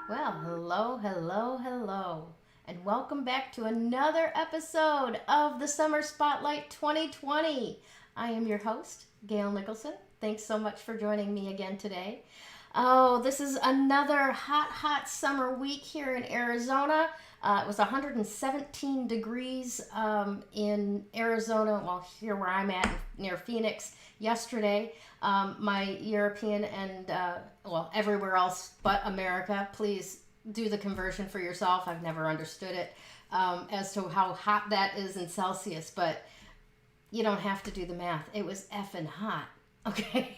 Well, hello, hello, hello, and welcome back to another episode of the Summer Spotlight 2020. I am your host, Gayle Nicholson. Thanks so much for joining me again today. Oh, this is another hot, hot summer week here in Arizona. It was 117 degrees in Arizona, well, here where I'm at near Phoenix yesterday. My European and, well, everywhere else but America, please do the conversion for yourself. I've never understood it as to how hot that is in Celsius, but you don't have to do the math. It was effing hot. Okay.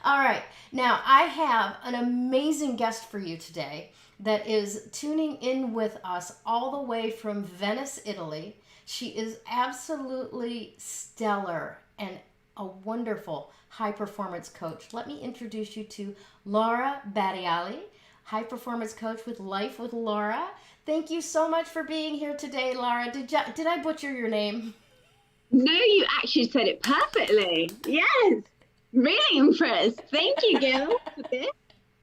All right. Now, I have an amazing guest for you today that is tuning in with us all the way from Venice, Italy. She is absolutely stellar and a wonderful high performance coach. Let me introduce you to Lara Badiali, high performance coach with Life with Lara. Thank you so much for being here today, Lara. Did I butcher your name? No, you actually said it perfectly. Yes. Really impressed. Thank you, Gail, for this.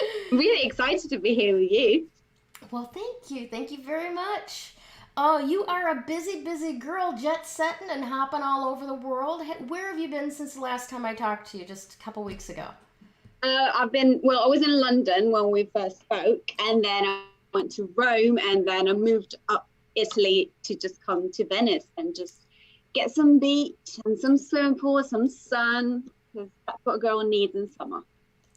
I'm really excited to be here with you. Well, thank you. Thank you very much. Oh, you are a busy, busy girl, jet setting and hopping all over the world. Where have you been since the last time I talked to you, just a couple weeks ago? I was in London when we first spoke, and then I went to Rome, and then I moved up Italy to just come to Venice and just get some beach and some swimming pool, some sun, because that's what a girl needs in summer.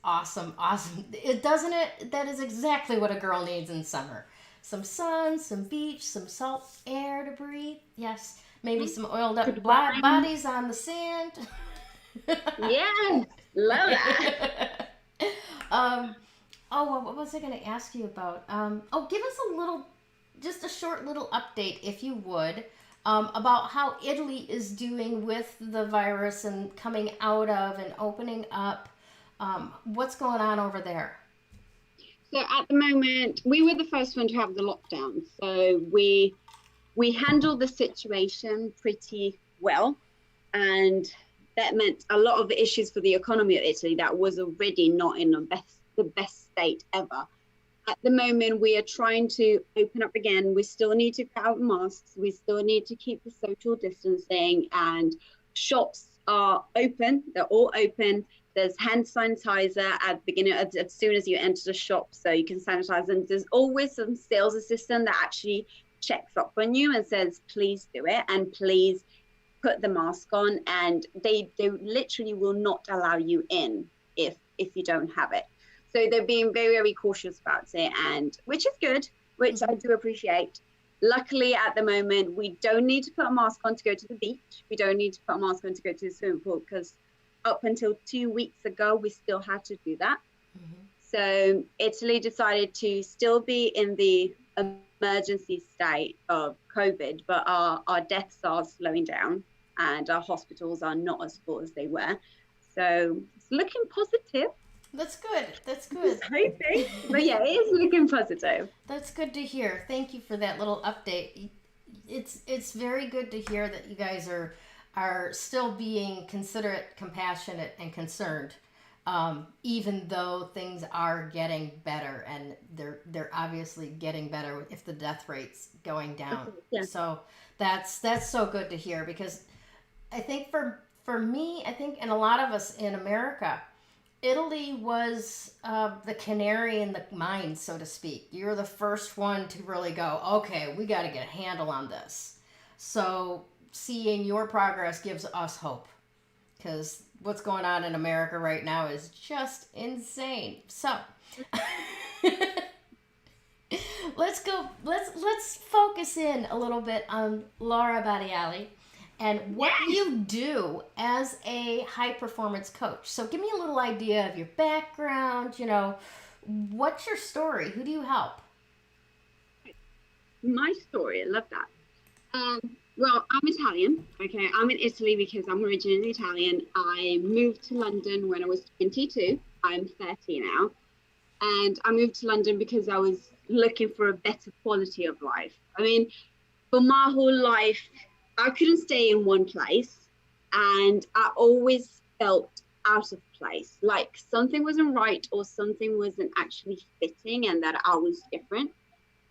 Awesome, awesome. It doesn't it? That is exactly what a girl needs in summer. Some sun, some beach, some salt air to breathe. Yes, maybe some oiled up Good wine. bodies on the sand. Yes, love that. um, what was I going to ask you about? Give us a little, just a short little update, if you would, about how Italy is doing with the virus and coming out of and opening up. What's going on over there? So at the moment, we were the first one to have the lockdown. So we handled the situation pretty well, and that meant a lot of the issues for the economy of Italy that was already not in the best state ever. At the moment, we are trying to open up again. We still need to put out masks. We still need to keep the social distancing, and shops are open. They're all open. There's hand sanitizer at the beginning, as soon as you enter the shop, so you can sanitize. And there's always some sales assistant that actually checks up on you and says, please do it, and please put the mask on. And they literally will not allow you in if you don't have it. So they're being very, very cautious about it, and which is good, which I do appreciate. Luckily, at the moment, we don't need to put a mask on to go to the beach. We don't need to put a mask on to go to the swimming pool, because up until 2 weeks ago, we still had to do that. Mm-hmm. So Italy decided to still be in the emergency state of COVID, but our deaths are slowing down and our hospitals are not as full as they were. So it's looking positive. That's good. That's good. Hoping. But yeah, it is looking positive. That's good to hear. Thank you for that little update. It's very good to hear that you guys are still being considerate, compassionate, and concerned, even though things are getting better, and they're obviously getting better if the death rate's going down. Yeah. So that's so good to hear, because I think for me, I think, and a lot of us in America, Italy was the canary in the mine, so to speak. You're the first one to really go, okay, we got to get a handle on this. So seeing your progress gives us hope, because what's going on in America right now is just insane. So let's focus in a little bit on Lara Badiali and what you do as a high performance coach. So give me a little idea of your background, what's your story? Who do you help? My story, I love that. Well, I'm Italian. Okay, I'm in Italy because I'm originally Italian. I moved to London when I was 22. I'm 30 now. And I moved to London because I was looking for a better quality of life. I mean, for my whole life, I couldn't stay in one place. And I always felt out of place, like something wasn't right or something wasn't actually fitting and that I was different.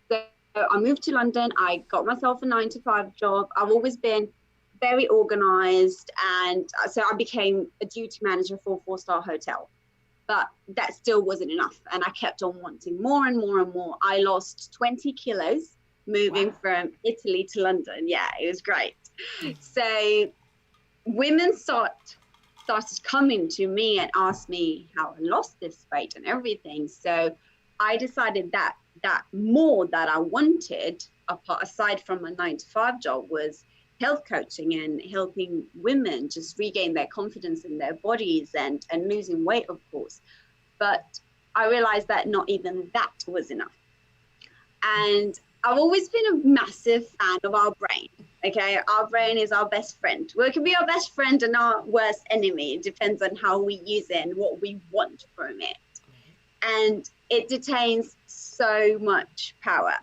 So I moved to London. I got myself a 9-to-5 job. I've always been very organized, and so I became a duty manager for a 4-star hotel. But that still wasn't enough, and I kept on wanting more and more and more. I lost 20 kilos moving from Italy to London. Yeah, it was great. So women started coming to me and asked me how I lost this weight and everything. So I decided that more that I wanted, aside from a 9-to-5 job, was health coaching and helping women just regain their confidence in their bodies and losing weight, of course. But I realized that not even that was enough. And I've always been a massive fan of our brain. Okay, our brain is our best friend. Well, it can be our best friend and our worst enemy. It depends on how we use it and what we want from it. And it detains so much power.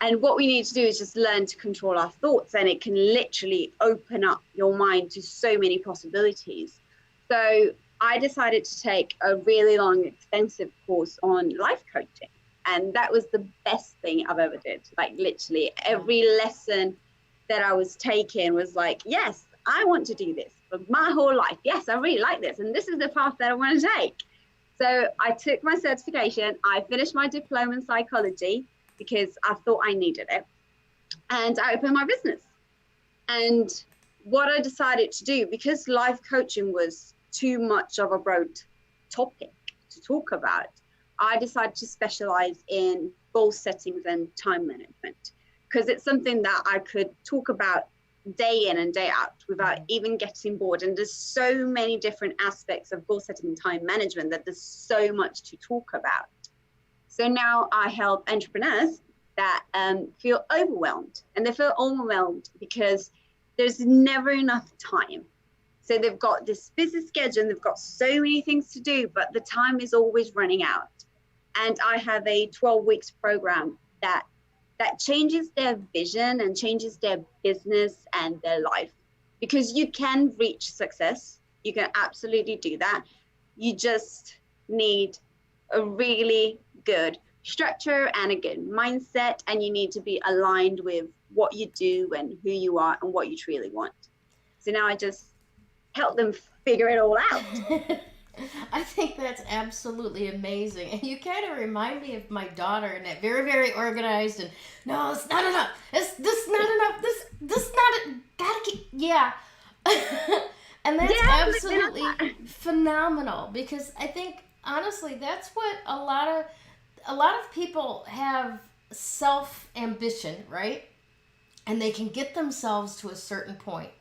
And what we need to do is just learn to control our thoughts, and it can literally open up your mind to so many possibilities. So I decided to take a really long, expensive course on life coaching. And that was the best thing I've ever did. Like literally every lesson that I was taking was like, yes, I want to do this for my whole life. Yes, I really like this. And this is the path that I want to take. So I took my certification. I finished my diploma in psychology because I thought I needed it. And I opened my business. And what I decided to do, because life coaching was too much of a broad topic to talk about, I decided to specialize in goal settings and time management, because it's something that I could talk about day in and day out without even getting bored. And there's so many different aspects of goal setting and time management that there's so much to talk about. So now I help entrepreneurs that feel overwhelmed, and they feel overwhelmed because there's never enough time. So they've got this busy schedule and they've got so many things to do, but the time is always running out. And I have a 12 weeks program that changes their vision and changes their business and their life, because you can reach success. You can absolutely do that. You just need a really good structure and a good mindset, and you need to be aligned with what you do and who you are and what you truly want. So now I just help them figure it all out. I think that's absolutely amazing. And you kind of remind me of my daughter, and that very, very organized, and no, it's not enough. This not enough. This not, gotta keep, yeah. And that's absolutely phenomenal, because I think, honestly, that's what a lot of people have, self-ambition, right? And they can get themselves to a certain point,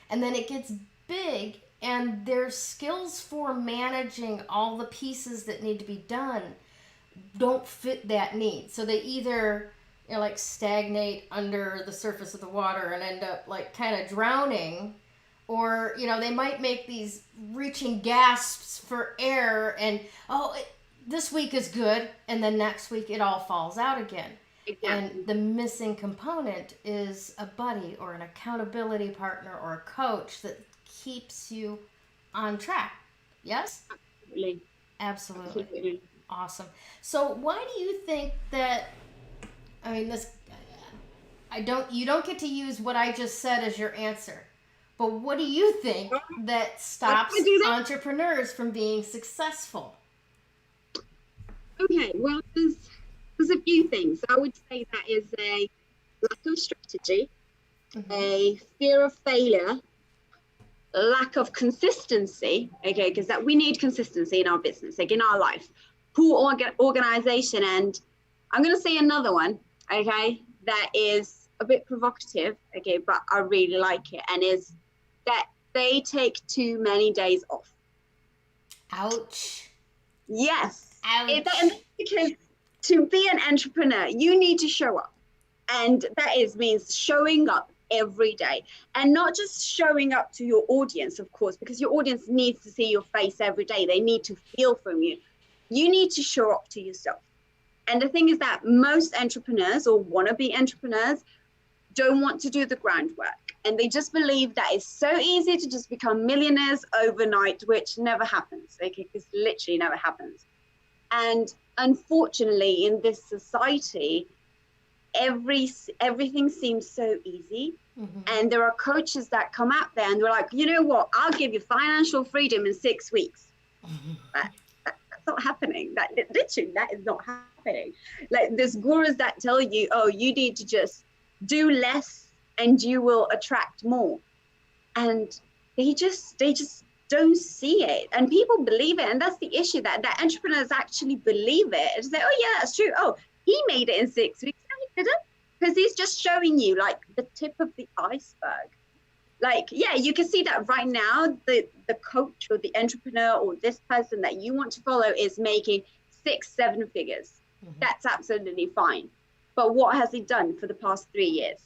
and then it gets big, and their skills for managing all the pieces that need to be done don't fit that need. So they either, like stagnate under the surface of the water and end up like kind of drowning, or they might make these reaching gasps for air, and this week is good, and then next week it all falls out again. Exactly. And the missing component is a buddy or an accountability partner or a coach that keeps you on track. Yes? Absolutely. Awesome. So why do you think that, you don't get to use what I just said as your answer, but what do you think that stops entrepreneurs from being successful? Okay, well, there's a few things. I would say that is a lack of strategy, a fear of failure, lack of consistency, okay, because that we need consistency in our business, like in our life, poor organization, and I'm going to say another one, okay, that is a bit provocative, okay, but I really like it, and is that they take too many days off. Ouch. Yes. Ouch. Because to be an entrepreneur, you need to show up, and that means showing up every day, and not just showing up to your audience, of course, because your audience needs to see your face every day. They need to feel from you. You need to show up to yourself. And the thing is that most entrepreneurs or wannabe entrepreneurs don't want to do the groundwork. And they just believe that it's so easy to just become millionaires overnight, which never happens. Okay, this literally never happens. And unfortunately, in this society, everything seems so easy. And there are coaches that come out there and they're like, you know what, I'll give you financial freedom in 6 weeks. That's not happening. That literally, that is not happening. Like, there's gurus that tell you, oh, you need to just do less and you will attract more. And they just don't see it, and people believe it. And that's the issue, that entrepreneurs actually believe it and say, oh yeah, that's true. Oh, he made it in 6 weeks. No, he didn't, because he's just showing you like the tip of the iceberg. Like, yeah, you can see that right now, the coach or the entrepreneur or this person that you want to follow is making 6-7 figures. That's absolutely fine. But what has he done for the past 3 years?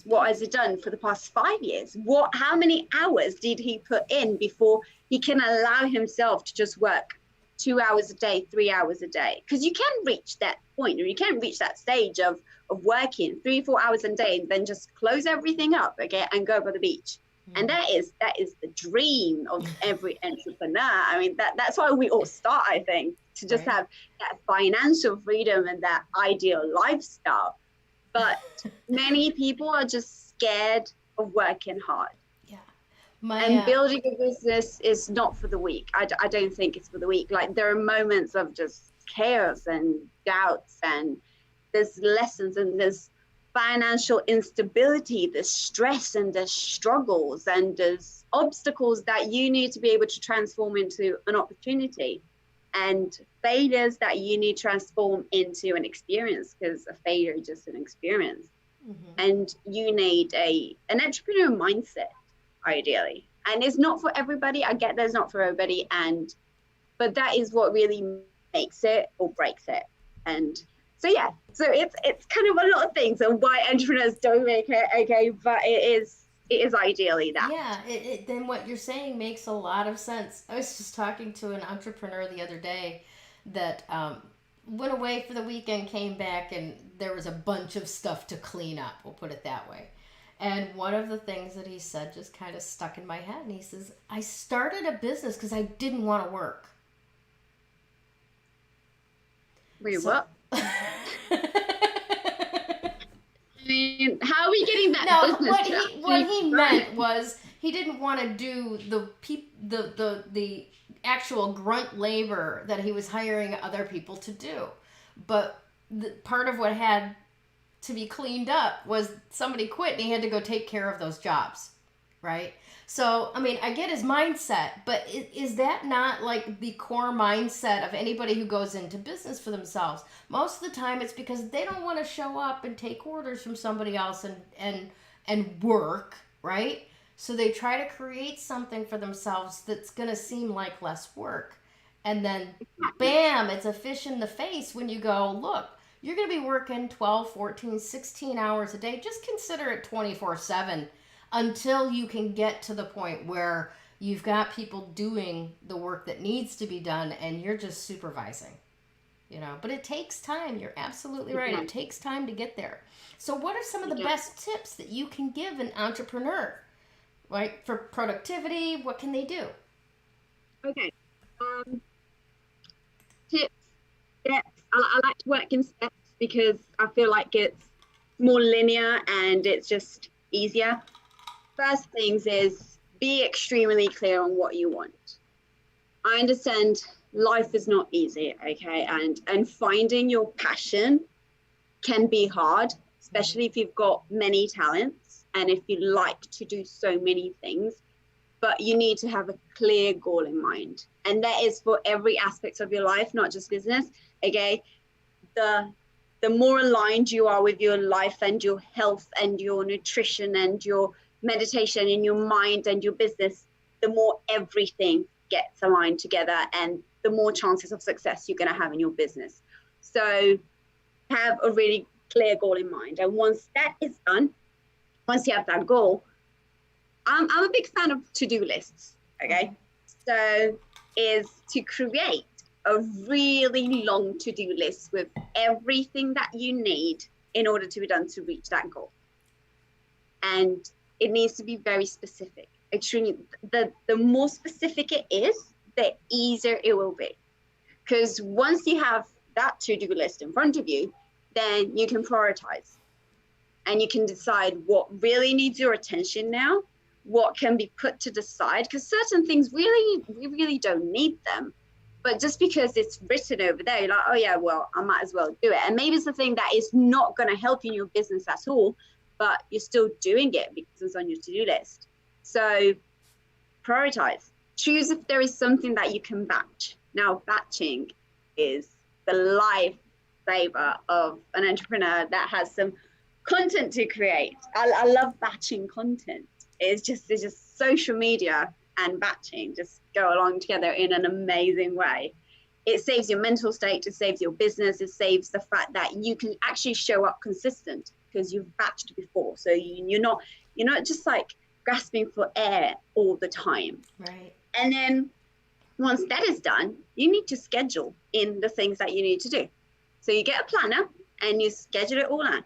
What has he done for the past 5 years? How many hours did he put in before he can allow himself to just work 2 hours a day, 3 hours a day? Because you can reach that point, or you can reach that stage of working 3-4 hours a day and then just close everything up, okay, and go by the beach. And that is the dream of every entrepreneur. I mean, that's why we all start, I think, to just have that financial freedom and that ideal lifestyle. But many people are just scared of working hard. And building a business is not for the weak. I don't think it's for the weak. Like, there are moments of just chaos and doubts, and there's lessons, and there's financial instability, there's stress, and there's struggles, and there's obstacles that you need to be able to transform into an opportunity, and failures that you need to transform into an experience, because a failure is just an experience. And you need an entrepreneur mindset, ideally. And it's not for everybody. I get that it's not for everybody, but that is what really makes it or breaks it. And so yeah, so it's kind of a lot of things and why entrepreneurs don't make it, okay, but it is ideally that. Yeah, then what you're saying makes a lot of sense. I was just talking to an entrepreneur the other day that went away for the weekend, came back, and there was a bunch of stuff to clean up, we'll put it that way. And one of the things that he said just kind of stuck in my head, and he says, I started a business because I didn't want to work. Wait, what? I mean, how are we getting that? No, what he meant was he didn't want to do the actual grunt labor that he was hiring other people to do. But part of what had to be cleaned up was somebody quit and he had to go take care of those jobs, right? So, I mean, I get his mindset, but is that not like the core mindset of anybody who goes into business for themselves? Most of the time it's because they don't want to show up and take orders from somebody else and work, right? So they try to create something for themselves that's going to seem like less work. And then, bam, it's a fish in the face when you go, look, you're going to be working 12, 14, 16 hours a day. Just consider it 24/7 until you can get to the point where you've got people doing the work that needs to be done and you're just supervising, you know. But it takes time. You're absolutely right. It takes time to get there. So what are some of the best tips that you can give an entrepreneur, right, for productivity? What can they do? Okay. Tips. Steps. I like to work in steps because I feel like it's more linear and it's just easier. First things is be extremely clear on what you want. I understand life is not easy, okay, and finding your passion can be hard, especially if you've got many talents and if you like to do so many things, but you need to have a clear goal in mind. And that is for every aspect of your life, not just business, okay? The more aligned you are with your life and your health and your nutrition and your meditation in your mind and your business, the more everything gets aligned together and the more chances of success you're going to have in your business. So have a really clear goal in mind. And once that is done, once you have that goal, I'm a big fan of to-do lists, okay? So is to create a really long to-do list with everything that you need in order to be done to reach that goal. and it needs to be very specific. Extremely, the more specific it is, the easier it will be. Because once you have that to-do list in front of you, then you can prioritize and you can decide what really needs your attention now, what can be put to the side, because certain things we really don't need them. But just because it's written over there, you're like, oh yeah, well, I might as well do it. And maybe it's the thing that is not going to help you in your business at all, but you're still doing it because it's on your to-do list. So prioritize. Choose if there is something that you can batch. Now, batching is the lifesaver of an entrepreneur that has some content to create. I love batching content. It's just social media and batching just go along together in an amazing way. It saves your mental state, it saves your business, it saves the fact that you can actually show up consistent because you've batched before. So you're not just like grasping for air all the time. Right. And then once that is done, you need to schedule in the things that you need to do. So you get a planner and you schedule it all out.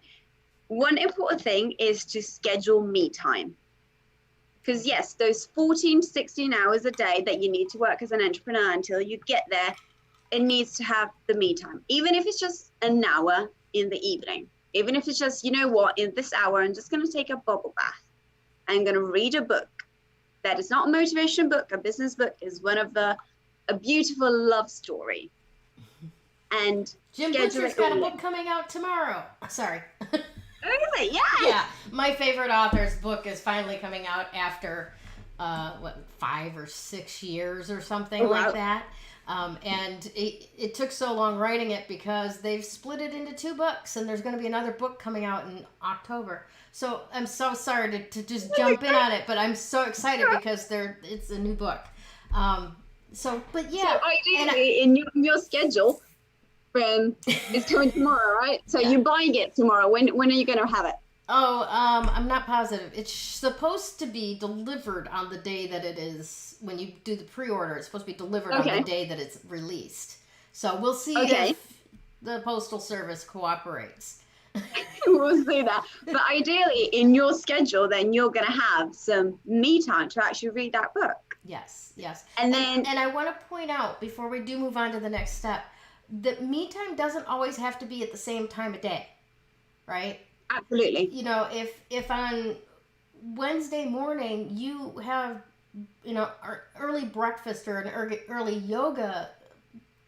One important thing is to schedule me time. Because yes, those 14, 16 hours a day that you need to work as an entrepreneur until you get there, it needs to have the me time. Even if it's just an hour in the evening, even if it's just, you know what, in this hour, I'm just going to take a bubble bath. I'm going to read a book that is not a motivation book, a business book, is one of a beautiful love story. And Jim Butcher's got a book coming out tomorrow. Sorry. Really? Yeah. Yeah. My favorite author's book is finally coming out after 5 or 6 years or something like that. And it took so long writing it because they've split it into 2 books, and there's going to be another book coming out in October. So I'm so sorry to just jump in on it, but I'm so excited because it's a new book. But yeah. So ideally, in your schedule, it's coming tomorrow, right? So you're buying it tomorrow. When are you going to have it? Oh, I'm not positive. It's supposed to be delivered on the day that it is. When you do the pre-order, it's supposed to be delivered on the day that it's released. So we'll see if the Postal Service cooperates. We'll see that. But ideally, in your schedule, then you're going to have some me time to actually read that book. Yes, yes. And I want to point out, before we do move on to the next step, that me time doesn't always have to be at the same time of day, right? Absolutely. You know, if on Wednesday morning you have, early breakfast or an early yoga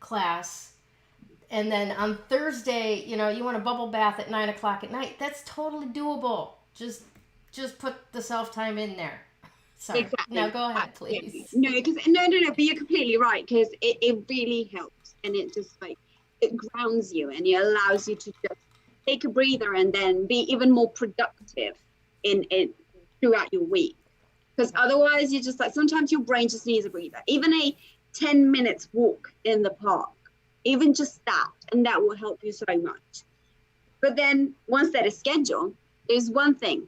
class, and then on Thursday, you want a bubble bath at 9 o'clock at night, that's totally doable. Just put the self-time in there. Sorry. Exactly. Now go ahead, please. No, but you're completely right, because it really helps, and it just it grounds you and it allows you to just take a breather and then be even more productive in throughout your week. Because otherwise you're just sometimes your brain just needs a breather. Even a 10 minutes walk in the park, even just that, and that will help you so much. But then once that is scheduled, there's one thing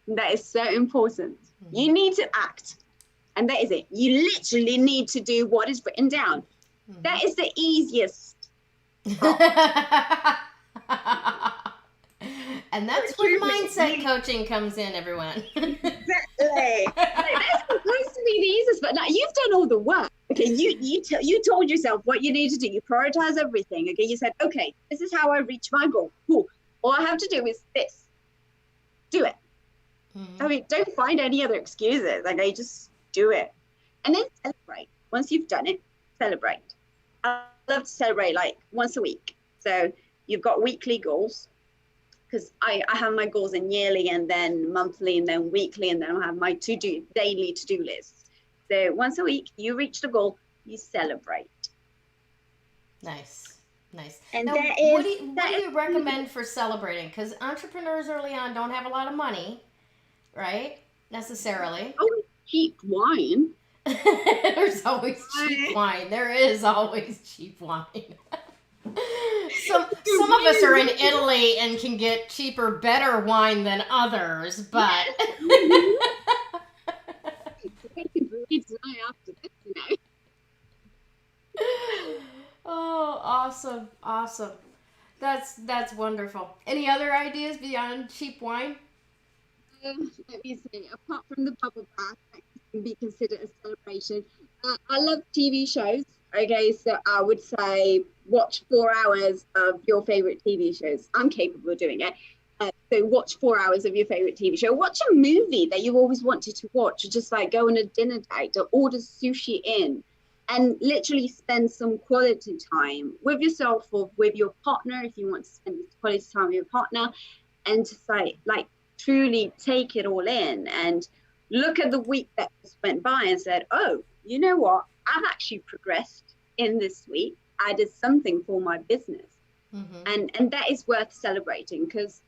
that is so important. Mm-hmm. You need to act. And that is it. You literally need to do what is written down. Mm-hmm. That is the easiest. And that's where mindset coaching comes in, everyone. Exactly. That's supposed to be the easiest, but now you've done all the work. Okay, you told yourself what you need to do. You prioritize everything. Okay, you said, okay, this is how I reach my goal. Cool. All I have to do is this. Do it. Mm-hmm. I mean, don't find any other excuses. Okay, just do it. And then celebrate. Once you've done it, celebrate. I love to celebrate once a week. So you've got weekly goals, because I have my goals in yearly and then monthly and then weekly, and then I have my daily to-do lists. So once a week, you reach the goal, you celebrate. Nice. And now, what do you recommend for celebrating? Because entrepreneurs early on don't have a lot of money, right? Necessarily. Oh, cheap wine. There's always cheap wine. There is always cheap wine. Some of us are in Italy and can get cheaper, better wine than others, but oh, awesome. That's wonderful. Any other ideas beyond cheap wine? Let me see. Apart from the bubble bath, that can be considered a celebration. I love TV shows. Okay, so I would say watch 4 hours of your favorite TV shows. I'm capable of doing it. So watch 4 hours of your favorite TV show. Watch a movie that you've always wanted to watch, or just like go on a dinner date or order sushi in, and literally spend some quality time with yourself or with your partner if you want to spend quality time with your partner, and just like truly take it all in and look at the week that just went by and said, oh, you know what? I've actually progressed in this week. I did something for my business. Mm-hmm. And that is worth celebrating, because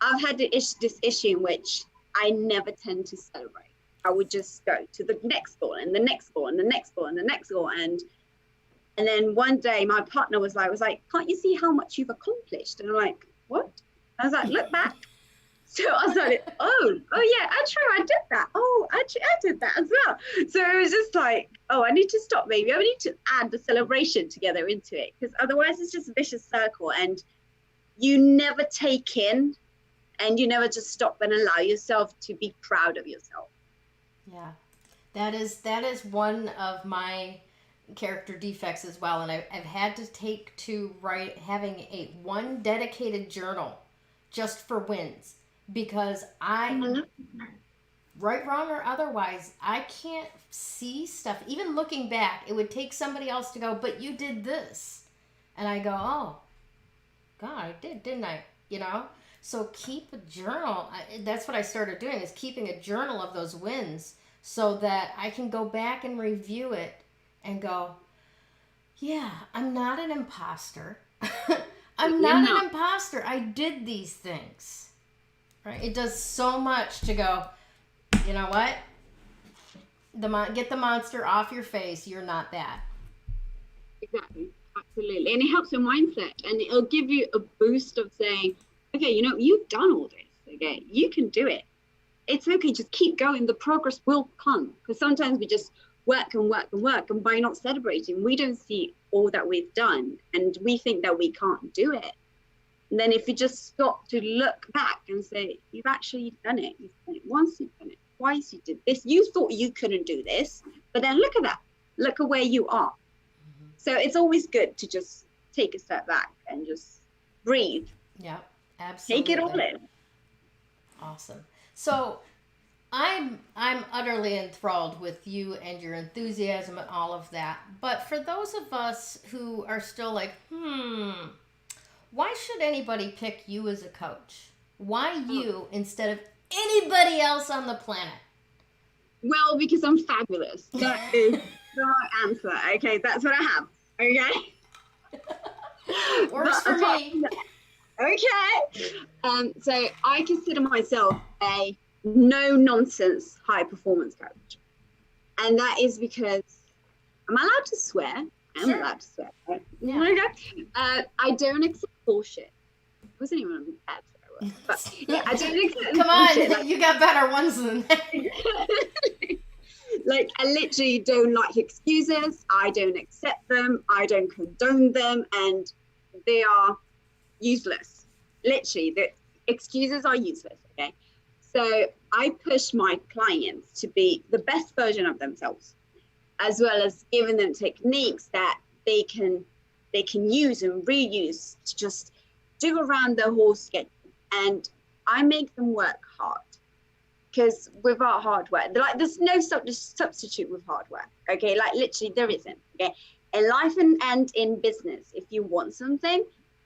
I've had this issue in which I never tend to celebrate. I would just go to the next goal and the next goal and the next goal and the next goal. And then one day my partner was like, can't you see how much you've accomplished? And I'm like, what? I was like, look back. So I was like, oh yeah, actually I did that. Oh, actually I did that as well. So it was just like, oh, I need to stop. Maybe I need to add the celebration together into it, because otherwise it's just a vicious circle, and you never take in, and you never just stop and allow yourself to be proud of yourself. Yeah, that is one of my character defects as well, and I've had to take to having a one dedicated journal just for wins, because right, wrong, or otherwise, I can't see stuff. Even looking back, it would take somebody else to go, but you did this, and I go, oh, God, I did, didn't I? You know. So keep a journal. That's what I started doing, is keeping a journal of those wins, so that I can go back and review it and go, yeah, I'm not an imposter. I'm not an imposter. I did these things. Right? It does so much to go, you know what? Get the monster off your face. You're not that. Exactly. Absolutely. And it helps your mindset, and it'll give you a boost of saying, okay, you know, you've done all this. Okay, you can do it. It's okay. Just keep going. The progress will come. Because sometimes we just work and work and work, and by not celebrating, we don't see all that we've done, and we think that we can't do it. And then if you just stop to look back and say, you've actually done it. You've done it once, you've done it twice, you did this. You thought you couldn't do this, but then look at that. Look at where you are. Mm-hmm. So it's always good to just take a step back and just breathe. Yeah, absolutely. Take it all in. Awesome. So I'm utterly enthralled with you and your enthusiasm and all of that. But for those of us who are still like, why should anybody pick you as a coach? Why you instead of anybody else on the planet? Well, because I'm fabulous. That is the right answer. Okay, that's what I have. Okay. Works for me. Okay. So I consider myself a no-nonsense high-performance coach. And that is because, am I allowed to swear? I'm allowed to swear. Right? Yeah. Okay. I don't accept bullshit. I wasn't even a bad swear word. But yeah, I don't accept Come bullshit. on, you got better ones than that. Like, I literally don't like excuses. I don't accept them. I don't condone them. And they are useless. Literally, the excuses are useless. Okay. So I push my clients to be the best version of themselves, as well as giving them techniques that they can use and reuse to just do around their whole schedule. And I make them work hard, because without hard work, like, there's no substitute with hard work. Okay, like literally there isn't. Okay, in life and in business, if you want something,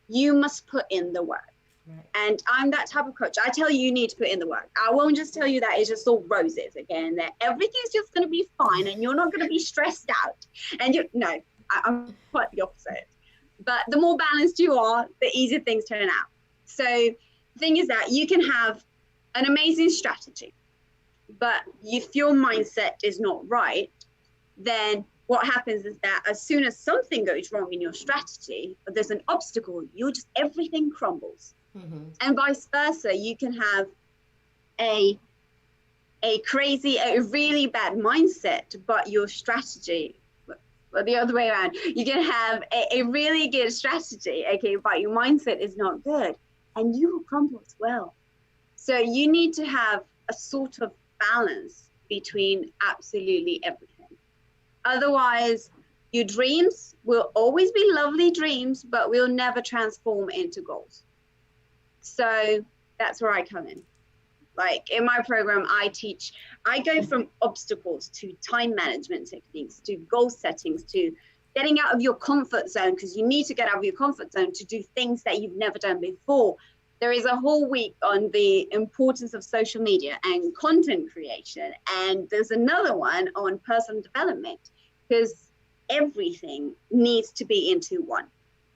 you must put in the work. Right. And I'm that type of coach. I tell you need to put in the work. I won't just tell you that it's just all roses again, that everything's just going to be fine and you're not going to be stressed out. And I'm quite the opposite. But the more balanced you are, the easier things turn out. So the thing is that you can have an amazing strategy, but if your mindset is not right, then what happens is that as soon as something goes wrong in your strategy, or there's an obstacle, everything crumbles. Mm-hmm. And vice versa, you can have a really bad mindset, but your strategy, well, the other way around, you can have a really good strategy, okay, but your mindset is not good, and you will crumble as well. So you need to have a sort of balance between absolutely everything. Otherwise, your dreams will always be lovely dreams, but will never transform into goals. So that's where I come in. Like in my program, I go from obstacles to time management techniques, to goal settings, to getting out of your comfort zone, because you need to get out of your comfort zone to do things that you've never done before. There is a whole week on the importance of social media and content creation. And there's another one on personal development, because everything needs to be into one.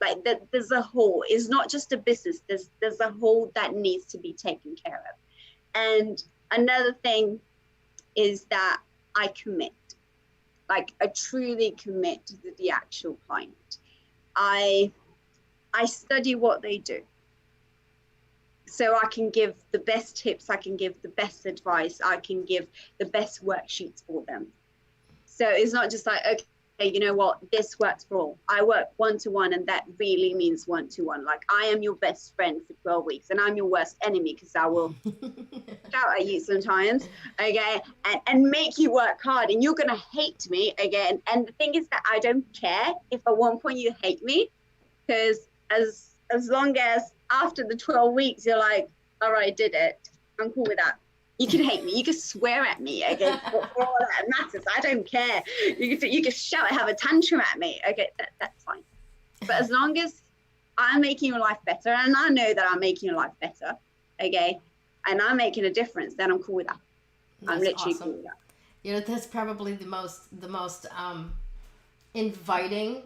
Like there's a whole, it's not just a business, there's a whole that needs to be taken care of. And another thing is that I commit, like I truly commit to the actual client. I study what they do, so I can give the best tips, I can give the best advice, I can give the best worksheets for them. So it's not just like, okay, you know what, this works for all. I work one-to-one, and that really means one-to-one. Like I am your best friend for 12 weeks, and I'm your worst enemy, because I will shout at you sometimes, okay, and make you work hard, and you're gonna hate me again. And the thing is that I don't care if at one point you hate me, because as long as after the 12 weeks you're like, all right, I did it, I'm cool with that. You can hate me, you can swear at me, okay, for all that matters. I don't care. You can shout, have a tantrum at me, okay, that's fine. But as long as I'm making your life better, and I know that I'm making your life better, okay, and I'm making a difference, then I'm cool with that. I'm literally awesome. cool with that. You know, that's probably the most inviting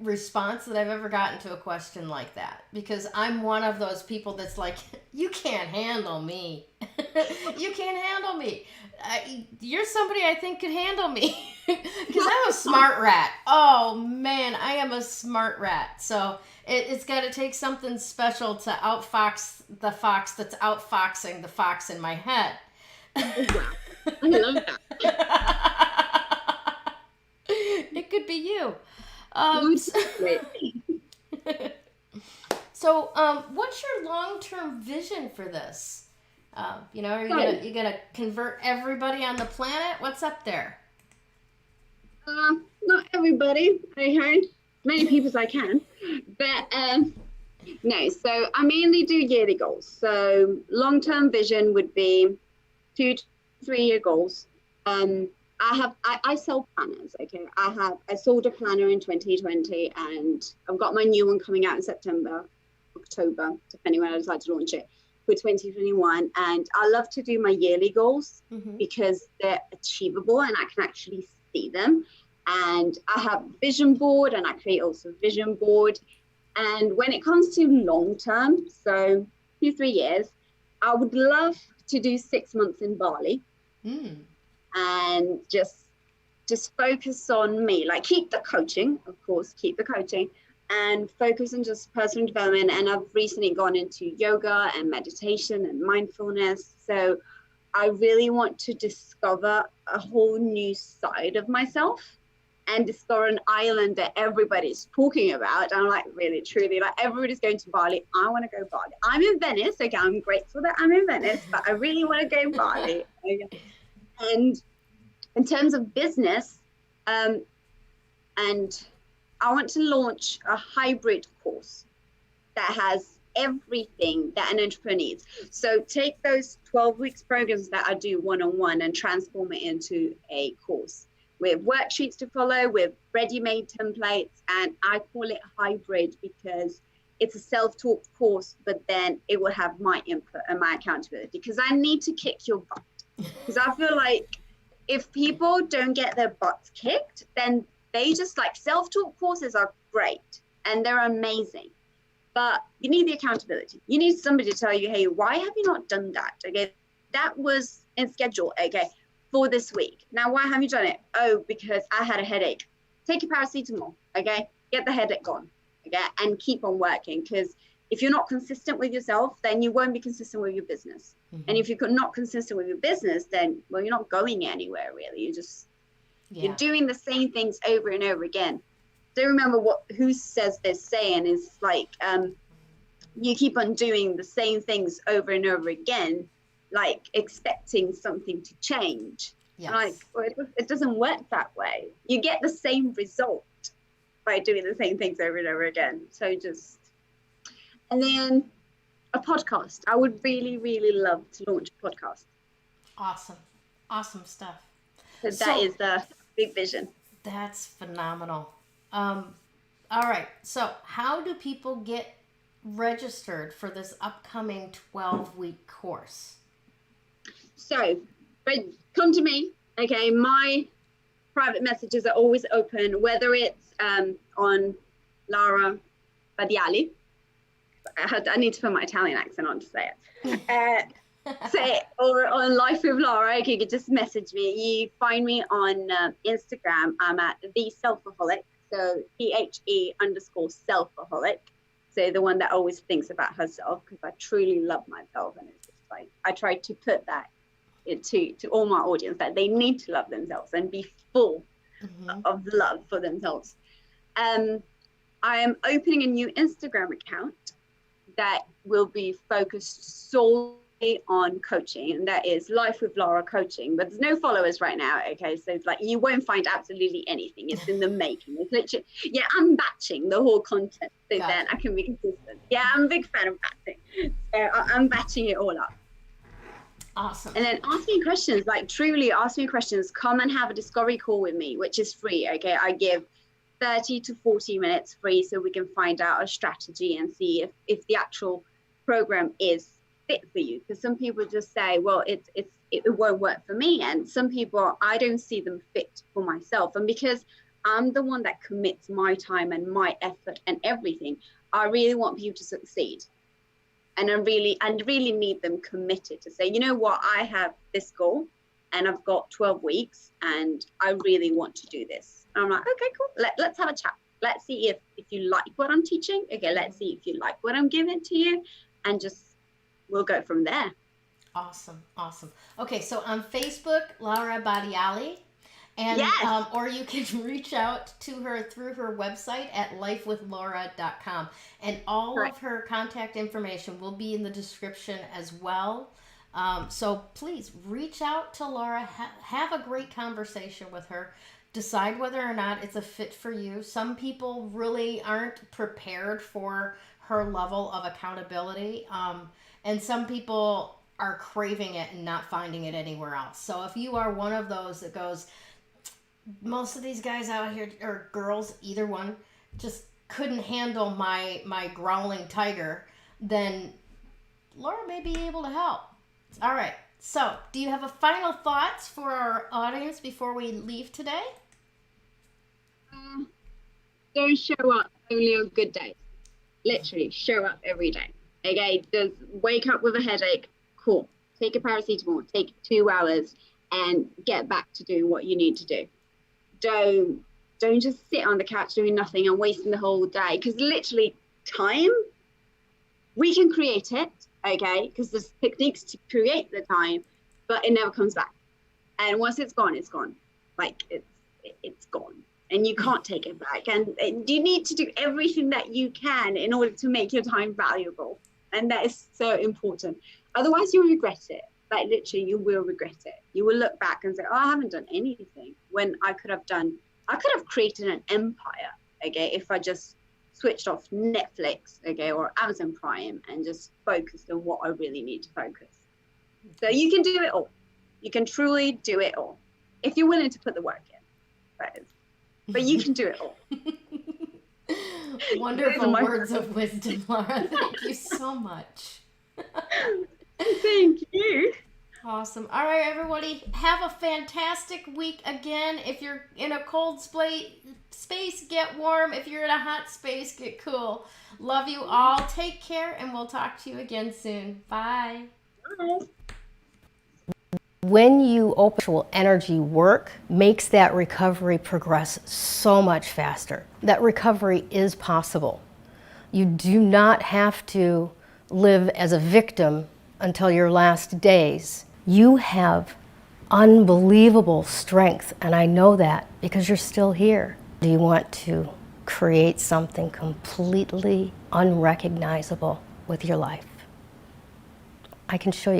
response that I've ever gotten to a question like that, because I'm one of those people that's like, you can't handle me. You can't handle me. You're somebody I think could handle me, because I'm a smart rat. Oh man, I am a smart rat. So it's got to take something special to outfox the fox that's outfoxing the fox in my head. I love that. It could be you. So, what's your long-term vision for this? You know, are you gonna convert everybody on the planet? What's up there? Not everybody, okay, many people as I can, but no. So I mainly do yearly goals. So long-term vision would be 2 to 3 year goals. I sell planners, okay. I sold a planner in 2020, and I've got my new one coming out in September, October, depending when I decide to launch it, for 2021. And I love to do my yearly goals, because they're achievable and I can actually see them. And I have vision board, and I create also vision board. And when it comes to long term, so 2-3 years, I would love to do 6 months in Bali. And just focus on me, like keep the coaching, of course, and focus on just personal development. And I've recently gone into yoga and meditation and mindfulness. So I really want to discover a whole new side of myself, and discover an island that everybody's talking about. I'm like, really, truly, like everybody's going to Bali. I want to go Bali. I'm in Venice. Okay, I'm grateful that I'm in Venice, but I really want to go Bali. Okay. And in terms of business, and I want to launch a hybrid course that has everything that an entrepreneur needs. So take those 12 weeks programs that I do one-on-one and transform it into a course with worksheets to follow, with ready-made templates. And I call it hybrid because it's a self-taught course, but then it will have my input and my accountability, because I need to kick your butt. Because I feel like if people don't get their butts kicked, then they just, like, self-taught courses are great and they're amazing, but you need the accountability. You need somebody to tell you, hey, why have you not done that? Okay, that was in schedule, okay, for this week. Now, why haven't you done it? Oh, because I had a headache. Take your paracetamol, okay? Get the headache gone, okay? And keep on working, because if you're not consistent with yourself, then you won't be consistent with your business. And if you're not consistent with your business, then, well, you're not going anywhere, really. You're just, you're doing the same things over and over again. Do remember who says this saying is like, you keep on doing the same things over and over again, like expecting something to change. Yes. Like, well, it doesn't work that way. You get the same result by doing the same things over and over again. So and then a podcast. I would really, really love to launch a podcast. Awesome stuff. So that is the big vision. That's phenomenal. All right. So how do people get registered for this upcoming 12-week course? So come to me. Okay. My private messages are always open, whether it's on Lara Badiali. I need to put my Italian accent on to say it. Or on Life with Lara. Okay, you can just message me. You find me on Instagram. I'm at the Selfaholic. So THE_selfaholic. So the one that always thinks about herself, because I truly love myself, and it's just like I try to put that to all my audience, that they need to love themselves and be full of love for themselves. I am opening a new Instagram account that will be focused solely on coaching, and that is Life with Lara Coaching. But there's no followers right now. Okay, so it's like you won't find absolutely anything. It's in the making. It's literally, I'm batching the whole content so then I can be consistent. I'm a big fan of batching. So I'm batching it all up. Awesome. And then ask me questions, like truly ask me questions. Come and have a discovery call with me, which is free. Okay, I give 30 to 40 minutes free, so we can find out a strategy and see if the actual program is fit for you. Because some people just say, well, it won't work for me, and some people, I don't see them fit for myself. And because I'm the one that commits my time and my effort and everything, I really want people to succeed. And I really need them committed to say, you know what, I have this goal and I've got 12 weeks and I really want to do this. And I'm like, okay, cool. Let's have a chat. Let's see if you like what I'm teaching. Okay, let's see if you like what I'm giving to you, and we'll go from there. Awesome. Okay, so on Facebook, Lara Badiali, and or you can reach out to her through her website at lifewithlaura.com, and all of her contact information will be in the description as well. So please reach out to Lara, have a great conversation with her, decide whether or not it's a fit for you. Some people really aren't prepared for her level of accountability, and some people are craving it and not finding it anywhere else. So if you are one of those that goes, most of these guys out here, or girls, either one, just couldn't handle my growling tiger, then Lara may be able to help. All right. So, do you have a final thoughts for our audience before we leave today? Don't show up only on good days. Literally, show up every day. Okay, just wake up with a headache. Cool. Take a paracetamol. Take 2 hours and get back to doing what you need to do. Don't just sit on the couch doing nothing and wasting the whole day. Because literally, time, we can create it. Okay, because there's techniques to create the time, but it never comes back. And once it's gone, it's gone. Like it's gone, and you can't take it back. And you need to do everything that you can in order to make your time valuable. And that is so important. Otherwise, you'll regret it. Like literally, you will regret it. You will look back and say, "Oh, I haven't done anything." When I could have created an empire. Okay, if I just switched off Netflix, okay, or Amazon Prime, and just focused on what I really need to focus. So you can do it all. You can truly do it all if you're willing to put the work in. That is, but you can do it all. Wonderful words of wisdom, Lara. Thank you so much. Thank you. Awesome. All right, everybody, have a fantastic week again. If you're in a cold space, get warm. If you're in a hot space, get cool. Love you all. Take care, and we'll talk to you again soon. Bye. Bye. When you open energy work, makes that recovery progress so much faster. That recovery is possible. You do not have to live as a victim until your last days. You have unbelievable strength, and I know that because you're still here. Do you want to create something completely unrecognizable? with your life. I can show you